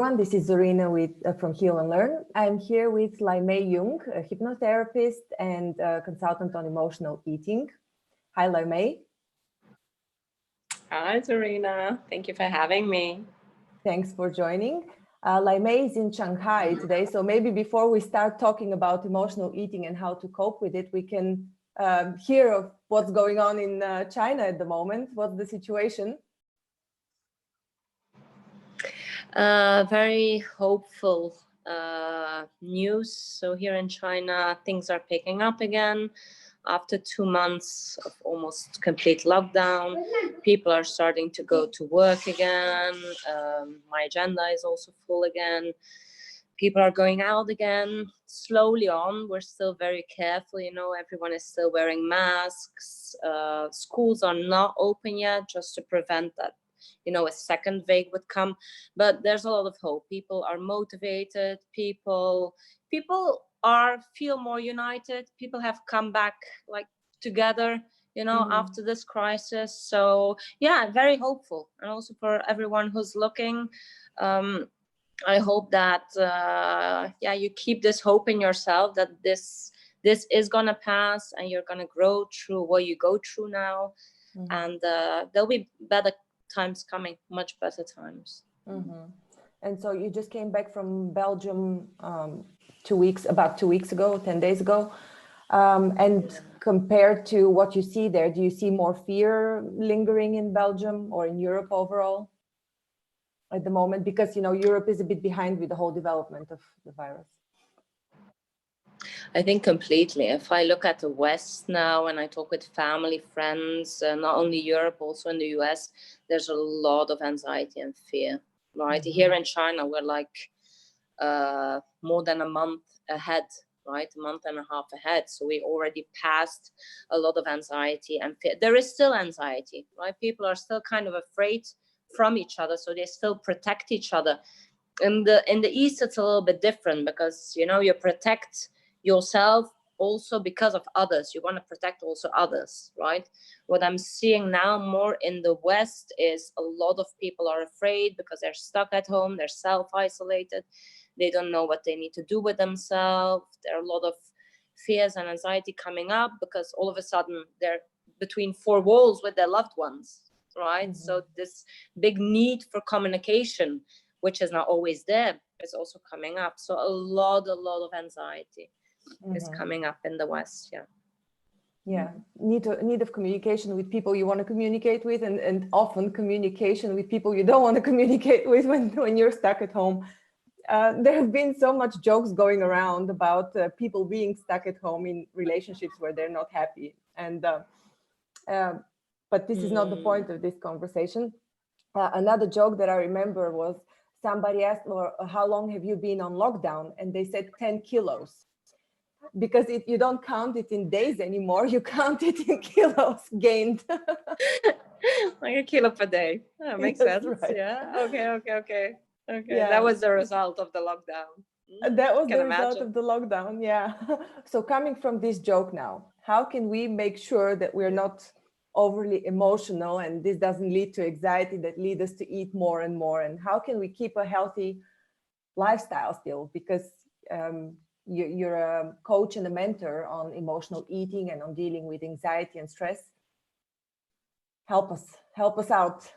This is Zorina from Heal and Learn. I'm here with Laimei Yeung, a hypnotherapist and a consultant on emotional eating. Hi, Laimei. Hi, Zorina. Thank you for having me. Thanks for joining. Laimei is in Shanghai today, so maybe before we start talking about emotional eating and how to cope with it, we can hear of what's going on in China at the moment. What's the situation? Very hopeful news. So here in China, things are picking up again. After 2 months of almost complete lockdown, people are starting to go to work again. My agenda is also full again. People are going out again, slowly on. We're still very careful, everyone is still wearing masks. Schools are not open yet, just to prevent that a second wave would come, but there's a lot of hope. People are motivated, people feel more united. People have come back together, after this crisis. So yeah, very hopeful. And also for everyone who's looking, I hope that you keep this hope in yourself that this is gonna pass and you're gonna grow through what you go through now. And there'll be better times coming, much better times. And so you just came back from Belgium about 2 weeks ago, 10 days ago. And compared to what you see there, do you see more fear lingering in Belgium or in Europe overall at the moment? Because, Europe is a bit behind with the whole development of the virus. I think completely. If I look at the West now and I talk with family, friends, not only Europe, also in the US, there's a lot of anxiety and fear, right? Here in China, we're more than a month ahead, right? A month and a half ahead. So we already passed a lot of anxiety and fear. There is still anxiety, right? People are still kind of afraid from each other. So they still protect each other. In the East, it's a little bit different because, you protect yourself also because of others. You want to protect also others, right? What I'm seeing now more in the West is a lot of people are afraid because they're stuck at home, they're self-isolated, they don't know what they need to do with themselves. There are a lot of fears and anxiety coming up because all of a sudden they're between four walls with their loved ones, right? So this big need for communication, which is not always there, is also coming up. So a lot of anxiety is coming up in the West. Need of communication with people you want to communicate with, and often communication with people you don't want to communicate with when you're stuck at home. There have been so much jokes going around about people being stuck at home in relationships where they're not happy, and but this is not the point of this conversation. Another joke that I remember was somebody asked, well, how long have you been on lockdown? And they said 10 kilos. Because you don't count it in days anymore, you count it in kilos gained. Like a kilo per day. That makes sense. Right. Yeah. Okay. Yeah. That was the result of the lockdown. That was the result of the lockdown. Yeah. So coming from this joke now, how can we make sure that we're not overly emotional and this doesn't lead to anxiety that lead us to eat more and more? And how can we keep a healthy lifestyle still? Because you're a coach and a mentor on emotional eating and on dealing with anxiety and stress. Help us out.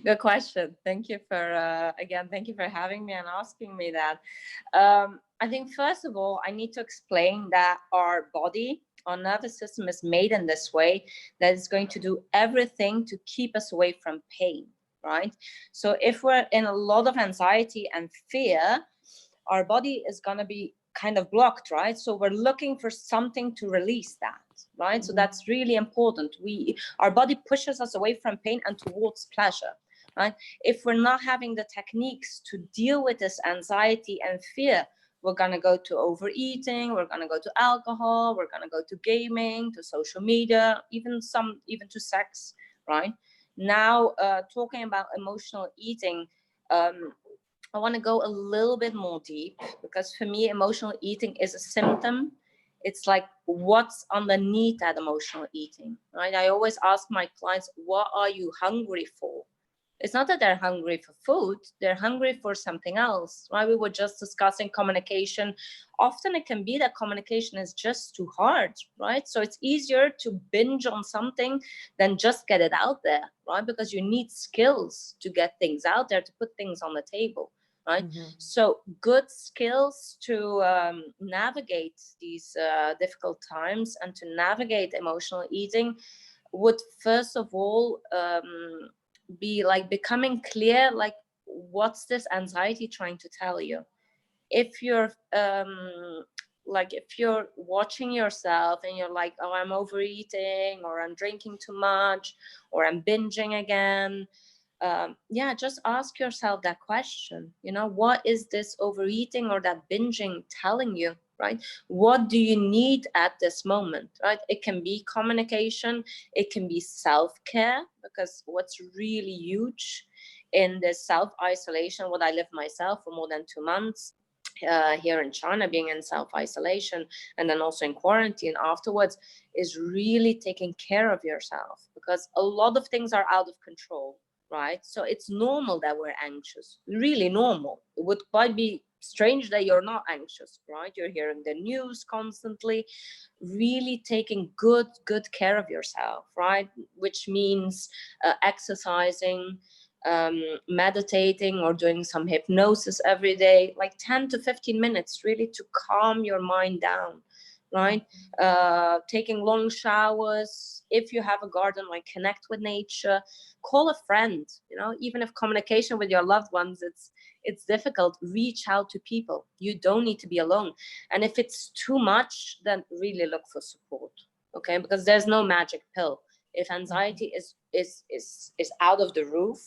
Good question. Thank you for having me and asking me that. I think first of all, I need to explain that our body, our nervous system is made in this way that it's going to do everything to keep us away from pain, right? So if we're in a lot of anxiety and fear, our body is going to be kind of blocked, right? So we're looking for something to release that, right? So that's really important. Our body pushes us away from pain and towards pleasure, right? If we're not having the techniques to deal with this anxiety and fear, we're going to go to overeating, we're going to go to alcohol, we're going to go to gaming, to social media, even to sex, right? Now, talking about emotional eating, I want to go a little bit more deep, because for me, emotional eating is a symptom. It's like what's underneath that emotional eating, right? I always ask my clients, what are you hungry for? It's not that they're hungry for food, they're hungry for something else, right? We were just discussing communication. Often it can be that communication is just too hard, right? So it's easier to binge on something than just get it out there, right? Because you need skills to get things out there, to put things on the table, right? So good skills to navigate these difficult times and to navigate emotional eating would first of all be like becoming clear, like, what's this anxiety trying to tell you? If you're like, if you're watching yourself and you're like, oh, I'm overeating, or I'm drinking too much, or I'm binging again, yeah, just ask yourself that question. You know, what is this overeating or that binging telling you, right? What do you need at this moment, right? It can be communication, it can be self-care, because what's really huge in this self-isolation, what I lived myself for more than 2 months here in China, being in self-isolation and then also in quarantine afterwards, is really taking care of yourself, because a lot of things are out of control, right? So it's normal that we're anxious, really normal. It would quite be strange that you're not anxious, right? You're hearing the news constantly. Really taking good care of yourself, right? Which means exercising, meditating, or doing some hypnosis every day, like 10 to 15 minutes, really to calm your mind down, right? Taking long showers. If you have a garden, like, connect with nature, call a friend, you know, even if communication with your loved ones, it's difficult, reach out to people. You don't need to be alone. And if it's too much, then really look for support, okay? Because there's no magic pill. If anxiety is out of the roof,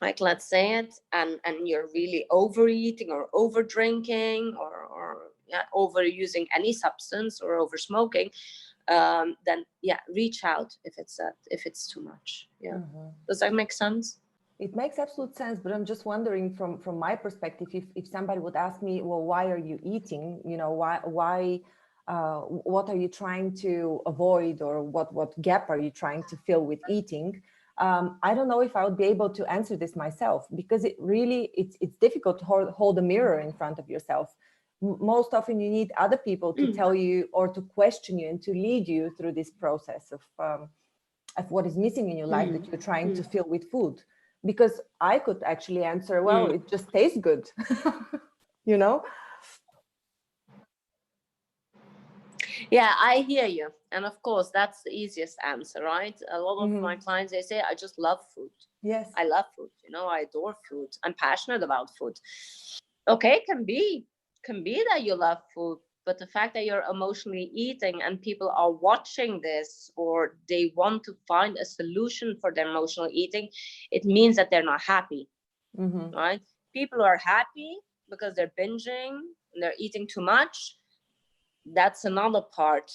like, let's say it, and you're really overeating or over drinking or yeah, overusing any substance or over smoking, then yeah, reach out if it's too much. Yeah. Does that make sense? It makes absolute sense, but I'm just wondering from my perspective, if somebody would ask me, well, why are you eating? You know, why what are you trying to avoid, or what gap are you trying to fill with eating? I don't know if I would be able to answer this myself, because it's difficult to hold a mirror in front of yourself. Most often you need other people to tell you or to question you and to lead you through this process of what is missing in your life that you're trying to fill with food. Because I could actually answer, well, it just tastes good, you know? Yeah, I hear you. And of course, that's the easiest answer, right? A lot of my clients, they say, I just love food. Yes. I love food. You know, I adore food. I'm passionate about food. Okay, can be that you love food, but the fact that you're emotionally eating and people are watching this, or they want to find a solution for their emotional eating, it means that they're not happy, right? People are happy because they're binging and they're eating too much. That's another part.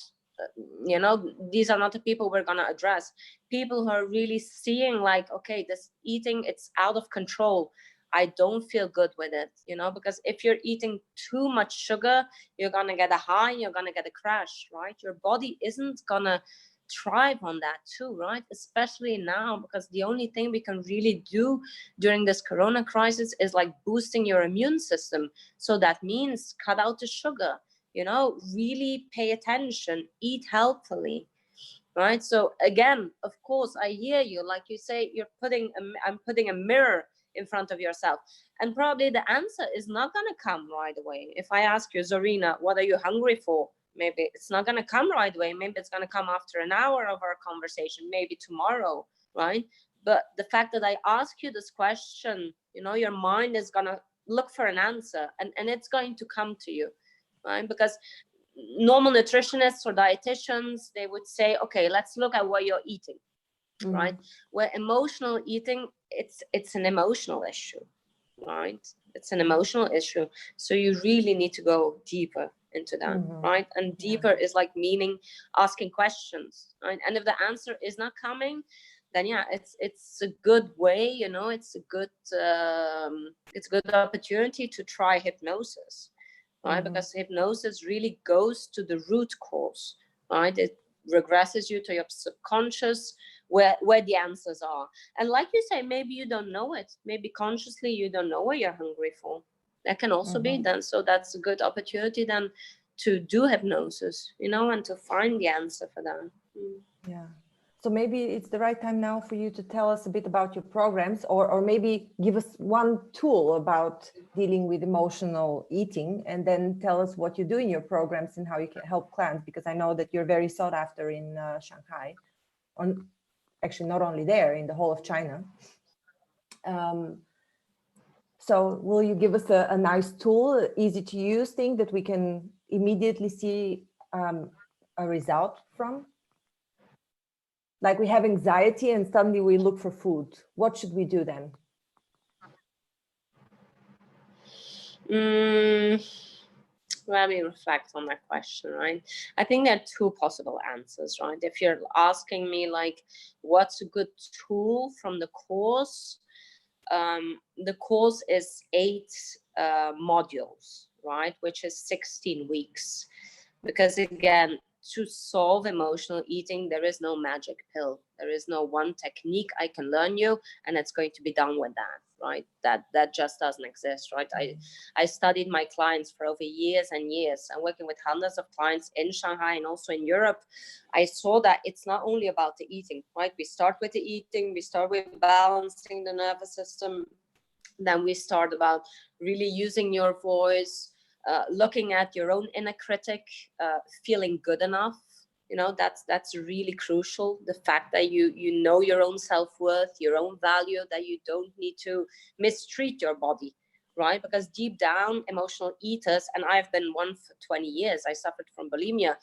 You know, these are not the people we're going to address. People who are really seeing, like, okay, this eating, it's out of control. I don't feel good with it, you know, because if you're eating too much sugar, you're going to get a high, you're going to get a crash, right? Your body isn't going to thrive on that too, right? Especially now, because the only thing we can really do during this corona crisis is like boosting your immune system. So that means cut out the sugar, you know, really pay attention, eat healthily, right? So again, of course, I hear you. Like you say, I'm putting a mirror in front of yourself. And probably the answer is not going to come right away. If I ask you, Zorina, what are you hungry for? Maybe it's not going to come right away. Maybe it's going to come after an hour of our conversation, maybe tomorrow, right? But the fact that I ask you this question, you know, your mind is going to look for an answer, and it's going to come to you, right? Because normal nutritionists or dietitians, they would say, okay, let's look at what you're eating, right? Where emotional eating, it's an emotional issue, right? It's an emotional issue. So you really need to go deeper into that, right? And deeper is like meaning asking questions, right? And if the answer is not coming, then yeah, it's a good way, you know, it's a good opportunity to try hypnosis, right? Because hypnosis really goes to the root cause, right? It regresses you to your subconscious, where the answers are. And like you say, maybe you don't know it. Maybe consciously you don't know what you're hungry for. That can also be then. So that's a good opportunity then to do hypnosis, you know, and to find the answer for that. Yeah. So maybe it's the right time now for you to tell us a bit about your programs, or maybe give us one tool about dealing with emotional eating, and then tell us what you do in your programs and how you can help clients, because I know that you're very sought after in Shanghai, actually not only there, in the whole of China. So will you give us a nice tool, easy to use thing that we can immediately see a result from? Like we have anxiety and suddenly we look for food. What should we do then? Let me reflect on that question, right? I think there are two possible answers, right? If you're asking me like, what's a good tool from the course? The course is 8 modules, right? Which is 16 weeks. Because again, to solve emotional eating, there is no magic pill. There is no one technique I can learn you and it's going to be done with that, right? That just doesn't exist, right? I studied my clients for over years and years. I'm working with hundreds of clients in Shanghai and also in Europe. I saw that it's not only about the eating, right? We start with the eating, we start with balancing the nervous system. Then we start about really using your voice, looking at your own inner critic, feeling good enough. You know, that's really crucial. The fact that you know your own self-worth, your own value, that you don't need to mistreat your body, right? Because deep down, emotional eaters, and I've been one for 20 years, I suffered from bulimia,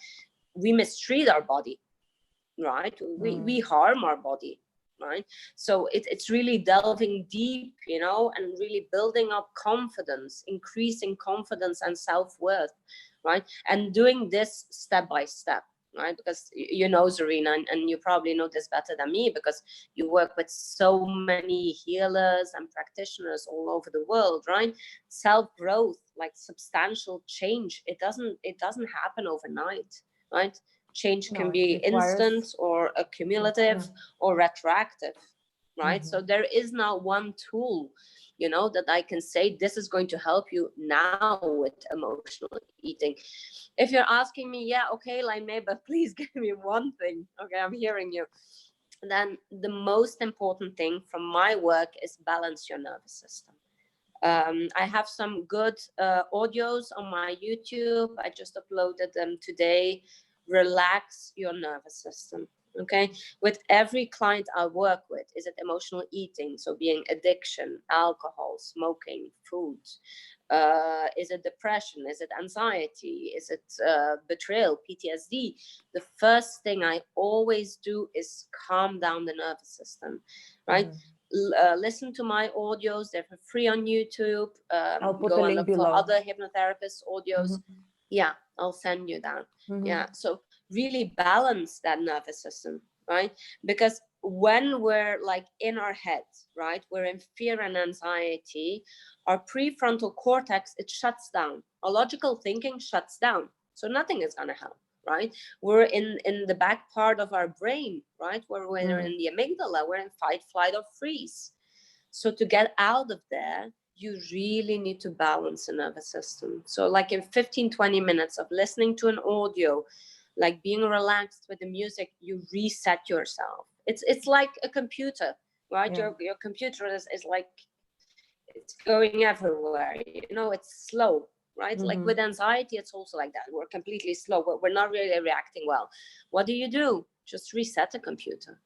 we mistreat our body, right? We harm our body, right? So it's really delving deep, you know, and really building up confidence, increasing confidence and self-worth, right? And doing this step by step, right? Because you know, Zarina, and you probably know this better than me because you work with so many healers and practitioners all over the world, right? Self-growth, like substantial change, it doesn't happen overnight, right? Change can be instant or accumulative or retroactive, right? So there is not one tool, you know, that I can say this is going to help you now with emotional eating. If you're asking me, yeah, okay, Laimei, but please give me one thing. Okay, I'm hearing you. Then the most important thing from my work is balance your nervous system. I have some good audios on my YouTube. I just uploaded them today. Relax your nervous system. Okay, with every client I work with, is it emotional eating? So being addiction, alcohol, smoking, food. Is it depression? Is it anxiety? Is it betrayal, PTSD? The first thing I always do is calm down the nervous system, right? Listen to my audios. They're free on YouTube. I'll put go the and link look below. for other hypnotherapist audios. Yeah, I'll send you that. Yeah, so really balance that nervous system, right? Because when we're like in our head, right, we're in fear and anxiety, our prefrontal cortex, it shuts down. Our logical thinking shuts down. So nothing is gonna help, right? We're in the back part of our brain, right? Where we're in the amygdala, we're in fight, flight, or freeze. So to get out of there, you really need to balance the nervous system. So like in 15, 20 minutes of listening to an audio, like being relaxed with the music, you reset yourself. It's like a computer, right? Your computer is like, it's going everywhere, you know, it's slow, right? Like with anxiety, it's also like that. We're completely slow. We're not really reacting well. What do? Just reset the computer,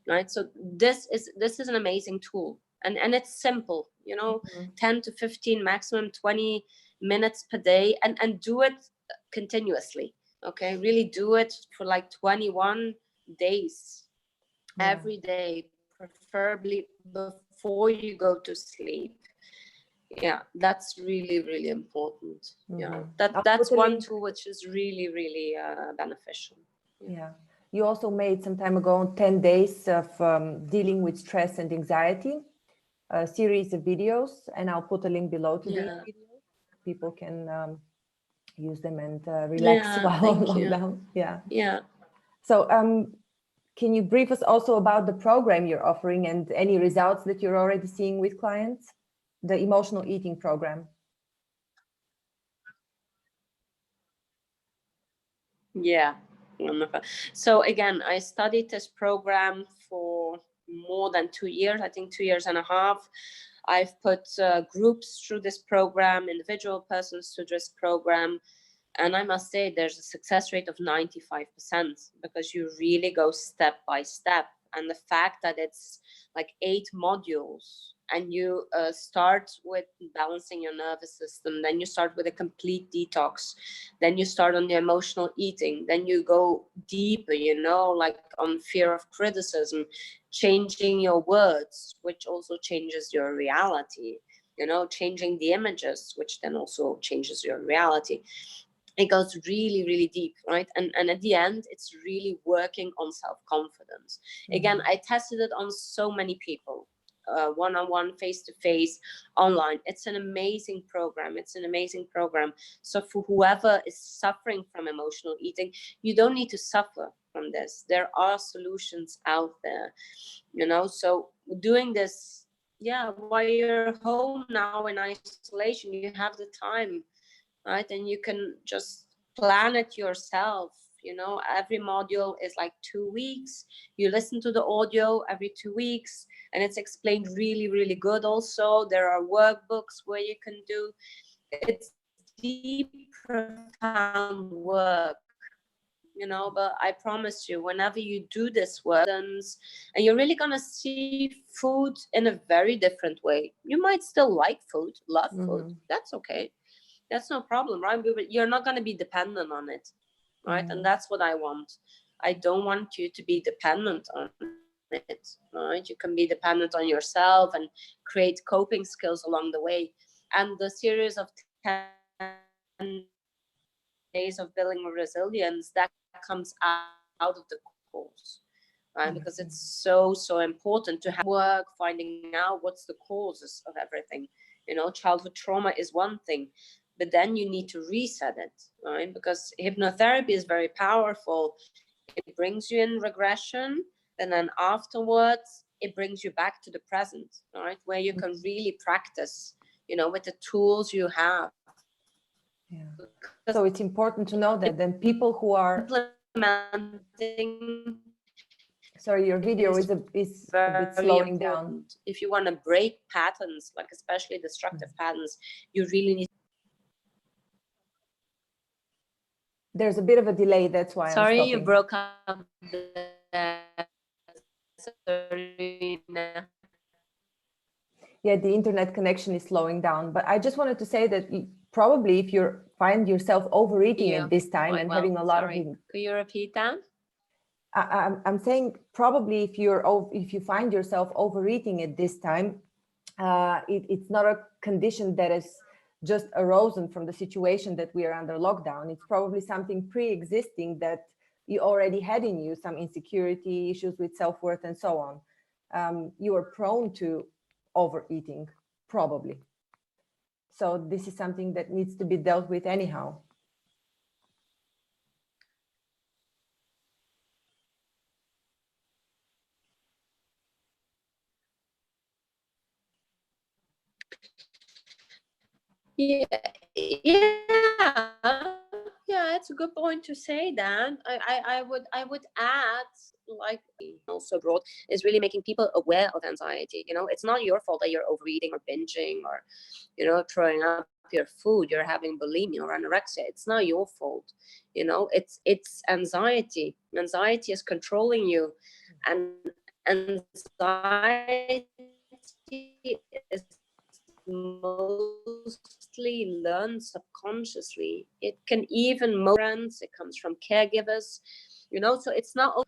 right? So this is an amazing tool. And it's simple, you know, 10 to 15, maximum 20 minutes per day, and do it continuously. Okay, really do it for like 21 days, every day, preferably before you go to sleep. Yeah, that's really, really important. Yeah, that's one tool which is really, really beneficial. Yeah. You also made some time ago 10 days of dealing with stress and anxiety, a series of videos, and I'll put a link below to these videos. People can use them and relax while on lockdown. Yeah. Yeah. So Can you brief us also about the program you're offering and any results that you're already seeing with clients? The emotional eating program. Yeah, wonderful. So again, I studied this program for more than 2 years, I think 2 years and a half. I've put groups through this program, individual persons through this program. And I must say there's a success rate of 95% because you really go step by step. And the fact that it's like 8 modules and you start with balancing your nervous system, then you start with a complete detox, then you start on the emotional eating, then you go deeper, you know, like on fear of criticism, changing your words, which also changes your reality, you know, changing the images, which then also changes your reality. It goes really, really deep, right? And at the end, it's really working on self-confidence. Again, I tested it on so many people, one-on-one, face-to-face, online. It's an amazing program. It's an amazing program. So for whoever is suffering from emotional eating, you don't need to suffer from this. There are solutions out there, you know? So doing this, yeah, while you're home now in isolation, you have the time, right? And you can just plan it yourself. You know, every module is like 2 weeks. You listen to the audio every 2 weeks, and it's explained really, really good. Also, there are workbooks where you can do. It's deep, profound work, you know, but I promise you, whenever you do this work, and you're really gonna see food in a very different way. You might still like food, love food. That's okay. That's no problem, right? But you're not going to be dependent on it, right? And that's what I want. I don't want you to be dependent on it, right? You can be dependent on yourself and create coping skills along the way. And the series of 10 days of building resilience, that comes out of the course, right? Because it's so, so important to have work finding out what's the causes of everything. You know, childhood trauma is one thing, but then you need to reset it, right? Because hypnotherapy is very powerful. It brings you in regression, and then afterwards, it brings you back to the present, right? Where you can really practice, you know, with the tools you have. Yeah. So it's important to know that then people who are implementing. Sorry, your video is a bit slowing down. If you want to break patterns, like especially destructive patterns, you really need. There's a bit of a delay, that's why Sorry, I'm stopping. you broke up there. Sorry. Yeah, the internet connection is slowing down. But I just wanted to say that probably if you find yourself overeating at this time and having a lot of... Could you repeat that? I'm saying probably if you find yourself overeating at this time, it's not a condition that is just arisen from the situation that we are under lockdown. It's probably something pre-existing that you already had in you, some insecurity, issues with self-worth and so on. You are prone to overeating, probably. So this is something that needs to be dealt with anyhow. Yeah, it's a good point to say that. I would add, like also abroad, is really making people aware of anxiety. You know, it's not your fault that you're overeating or binging or, you know, throwing up your food, you're having bulimia or anorexia. It's not your fault. You know, it's anxiety. Anxiety is controlling you, and anxiety is mostly learned subconsciously. It can even parents, it comes from caregivers, you know, so it's not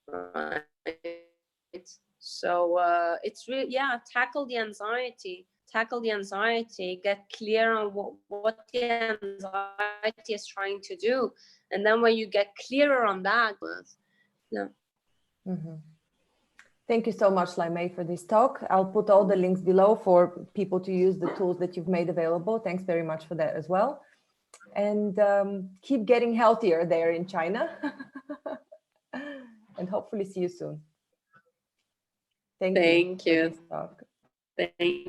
right. So it's really, yeah, tackle the anxiety, get clear on what the anxiety is trying to do, and then when you get clearer on that, yeah. Thank you so much, Laimei, for this talk. I'll put all the links below for people to use the tools that you've made available. Thanks very much for that as well. And keep getting healthier there in China. and hopefully see you soon. Thank for you. this talk. Thank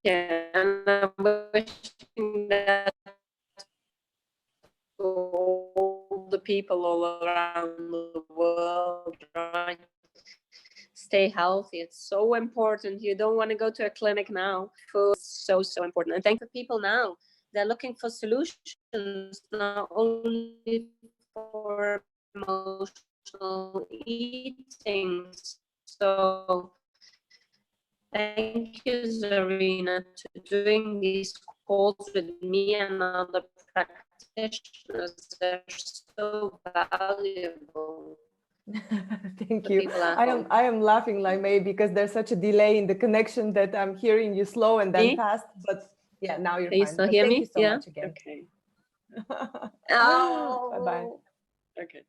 you. And I'm wishing that to all the people all around the world, right? Stay healthy. It's so important. You don't want to go to a clinic now. Food is so, so important. And thank the people now. They're looking for solutions, not only for emotional eating. So thank you, Zarina, to doing these calls with me and other practitioners. They're so valuable. Thank you. I am laughing, Laimei, because there's such a delay in the connection that I'm hearing you slow and then fast. But yeah, now you're Can you fine. still But hear thank me? you so much again. Okay. Bye bye. Okay.